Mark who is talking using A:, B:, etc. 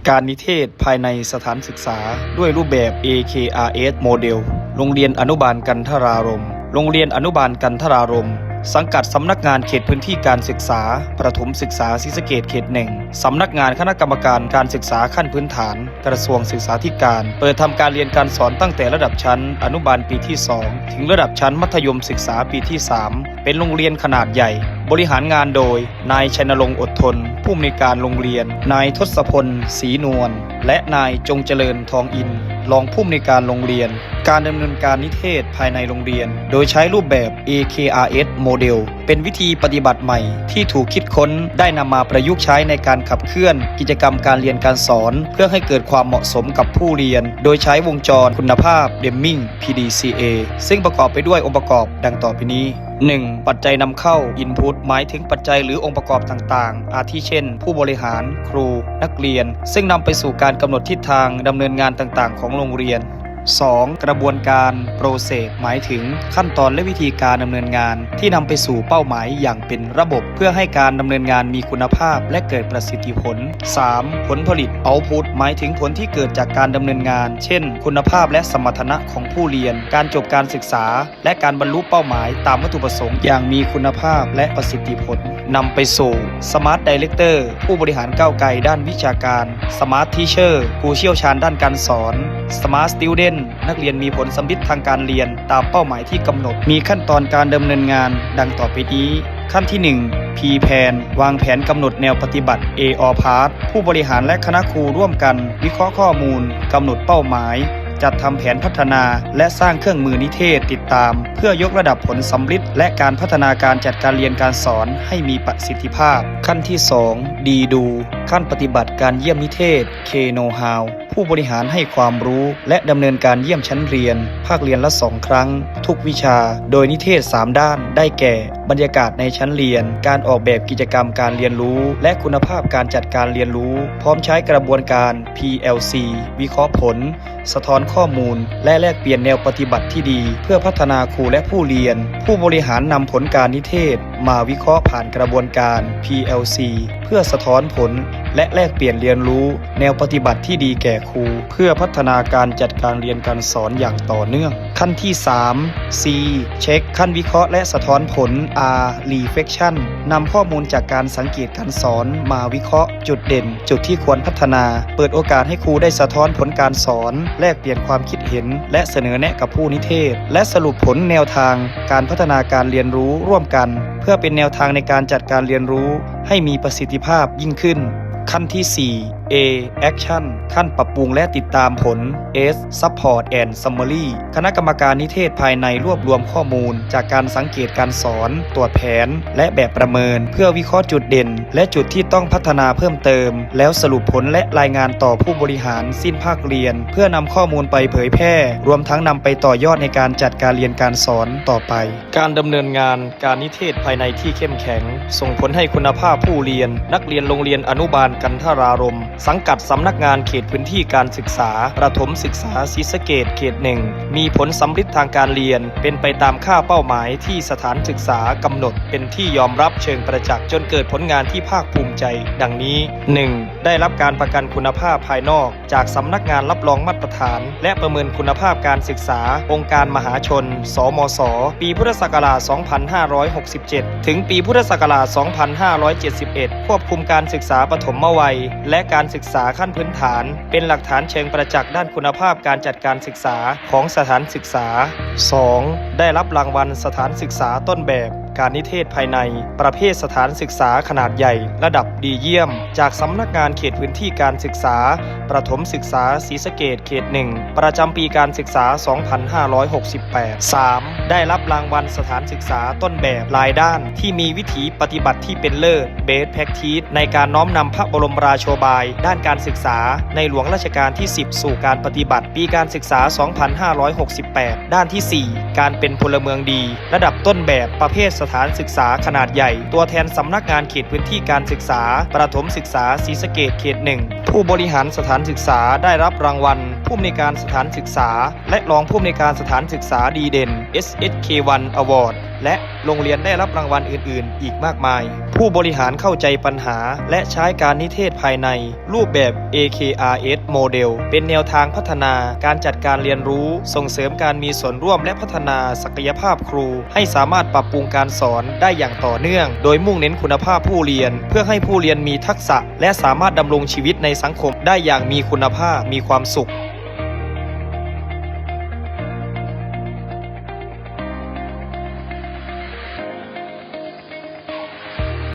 A: การนิเทศภายในสถานศึกษาด้วยรูปแบบ AKRS โมเดลโรงเรียนอนุบาลกันทรารมณ์โรงเรียนอนุบาลกันทรารมณ์สังกัดสำนักงานเขตพื้นที่การศึกษาประถมศึกษาศรีสะเกษเขตหนึ่งสำนักงานคณะกรรมการการศึกษาขั้นพื้นฐานกระทรวงศึกษาธิการเปิดทำการเรียนการสอนตั้งแต่ระดับชั้นอนุบาลปีที่2ถึงระดับชั้นมัธยมศึกษาปีที่3เป็นโรงเรียนขนาดใหญ่บริหารงานโดยนายชัยนรงค์อดทนผู้อำนวยการโรงเรียนนายทศพลศรีนวลและนายจงเจริญทองอินรองผู้อำนวยการโรงเรียนการดำเนินการนิเทศภายในโรงเรียนโดยใช้รูปแบบ AKRS โมเดลเป็นวิธีปฏิบัติใหม่ที่ถูกคิดค้นได้นำมาประยุกต์ใช้ในการขับเคลื่อนกิจกรรมการเรียนการสอนเพื่อให้เกิดความเหมาะสมกับผู้เรียนโดยใช้วงจรคุณภาพ Deming PDCA ซึ่งประกอบไปด้วยองค์ประกอบดังต่อไปนี้ 1. ปัจจัยนำเข้า Input หมายถึงปัจจัยหรือองค์ประกอบต่างๆอาทิเช่นผู้บริหารครูนักเรียนซึ่งนำไปสู่การกำหนดทิศทางดำเนินงานต่างๆของโรงเรียน 2. กระบวนการ Process หมายถึงขั้นตอนและวิธีการดำเนินงานที่นำไปสู่เป้าหมายอย่างเป็นระบบเพื่อให้การดำเนินงานมีคุณภาพและเกิดประสิทธิผล 3. ผลผลิต Output หมายถึงผลที่เกิดจากการดำเนินงานเช่นคุณภาพและสมรรถนะของผู้เรียนการจบการศึกษาและการบรรลุเป้าหมายตามวัตถุประสงค์อย่างมีคุณภาพและประสิทธิผลนำไปสู่ Smart Director ผู้บริหารก้าวไกลด้านวิชาการ Smart Teacher ผู้เชี่ยวชาญด้านการสอน Smart Student นักเรียนมีผลสัมฤทธิ์ทางการเรียนตามเป้าหมายที่กำหนดมีขั้นตอนการดำเนินงานดังต่อไปนี้ขั้นที่ 1 P-Plan วางแผนกำหนดแนวปฏิบัติ A-All Part ผู้บริหารและคณะครูร่วมกันวิเคราะห์ข้อมูลกำหนดเป้าหมายจัดทำแผนพัฒนาและสร้างเครื่องมือนิเทศติดตามเพื่อยกระดับผลสัมฤทธิ์และการพัฒนาการจัดการเรียนการสอนให้มีประสิทธิภาพขั้นที่ 2 D Do ขั้นปฏิบัติการเยี่ยมนิเทศ K Know How ผู้บริหารให้ความรู้และดำเนินการเยี่ยมชั้นเรียนภาคเรียนละ2ครั้งทุกวิชาโดยนิเทศ3ด้านได้แก่บรรยากาศในชั้นเรียนการออกแบบกิจกรรมการเรียนรู้และคุณภาพการจัดการเรียนรู้พร้อมใช้กระบวนการ PLC วิเคราะห์ผลสะท้อนข้อมูลและแลกเปลี่ยนแนวปฏิบัติที่ดีเพื่อพัฒนาครูและผู้เรียนผู้บริหารนำผลการนิเทศมาวิเคราะห์ผ่านกระบวนการ PLC เพื่อสะท้อนผลและแลกเปลี่ยนเรียนรู้แนวปฏิบัติที่ดีแก่ครูเพื่อพัฒนาการจัดการเรียนการสอนอย่างต่อเนื่องขั้นที่ 3 C เช็คขั้นวิเคราะห์และสะท้อนผล R Reflection นำข้อมูลจากการสังเกตการสอนมาวิเคราะห์จุดเด่นจุดที่ควรพัฒนาเปิดโอกาสให้ครูได้สะท้อนผลการสอนแลกเปลี่ยนความคิดเห็นและเสนอแนะกับผู้นิเทศและสรุปผลแนวทางการพัฒนาการเรียนรู้ร่วมกันเพื่อเป็นแนวทางในการจัดการเรียนรู้ให้มีประสิทธิภาพยิ่งขึ้นขั้นที่ 4 A Action ขั้นปรับปรุงและติดตามผล S Support and Summary คณะกรรมการนิเทศภายในรวบรวมข้อมูลจากการสังเกตการสอนตรวจแผนและแบบประเมินเพื่อวิเคราะห์จุดเด่นและจุดที่ต้องพัฒนาเพิ่มเติมแล้วสรุปผลและรายงานต่อผู้บริหารสิ้นภาคเรียนเพื่อนำข้อมูลไปเผยแพร่รวมทั้งนำไปต่อยอดในการจัดการเรียนการสอนต่อไปการดำเนินงานการนิเทศภายในที่เข้มแข็งส่งผลให้คุณภาพผู้เรียนนักเรียนโรงเรียนอนุบาลกันทรารมณ์สังกัดสำนักงานเขตพื้นที่การศึกษาประถมศึกษาศรีสะเกษเขตหนึ่งมีผลสัมฤทธิ์ทางการเรียนเป็นไปตามค่าเป้าหมายที่สถานศึกษากำหนดเป็นที่ยอมรับเชิงประจักษ์จนเกิดผลงานที่ภาคภูมิใจดังนี้ 1. ได้รับการประกันคุณภาพภายนอกจากสำนักงานรับรองมาตรฐานและประเมินคุณภาพการศึกษาองค์การมหาชนสมศปีพุทธศักราช 2567 ถึงปีพุทธศักราช 2571 ควบคุมการศึกษาปฐมวัยและการศึกษาขั้นพื้นฐานเป็นหลักฐานเชิงประจักษ์ด้านคุณภาพการจัดการศึกษาของสถานศึกษา 2. ได้รับรางวัลสถานศึกษาต้นแบบการนิเทศภายในประเภทสถานศึกษาขนาดใหญ่ระดับดีเยี่ยมจากสำนักงานเขตพื้นที่การศึกษาประถมศึกษาศรีสะเกษเขต1ประจำปีการศึกษา 2568 3. ได้รับรางวัลสถานศึกษาต้นแบบรายด้านที่มีวิถีปฏิบัติที่เป็นเลิศ Best Practice ในการน้อมนำพระบรมราโชบายด้านการศึกษาในหลวงรัชกาลที่ 10 สู่การปฏิบัติปีการศึกษา 2568 ด้านที่ 4 การเป็นพลเมืองดีระดับต้นแบบประเภทสถานศึกษาขนาดใหญ่ตัวแทนสำนักงานเขตพื้นที่การศึกษาประถมศึกษาศรีสะเกษเขต1ผู้บริหารสถานศึกษาได้รับรางวัลผู้อำนวยการสถานศึกษาและรองผู้อำนวยการสถานศึกษาดีเด่น SSK1 Award และโรงเรียนได้รับรางวัลอื่นๆ อีกมากมาย ผู้บริหารเข้าใจปัญหาและใช้การนิเทศภายในรูปแบบ AKRS โมเดลเป็นแนวทางพัฒนาการจัดการเรียนรู้ส่งเสริมการมีส่วนร่วมและพัฒนาศักยภาพครูให้สามารถปรับปรุงการสอนได้อย่างต่อเนื่องโดยมุ่งเน้นคุณภาพผู้เรียนเพื่อให้ผู้เรียนมีทักษะและสามารถดำรงชีวิตในสังคมได้อย่างมีคุณภาพมีความสุข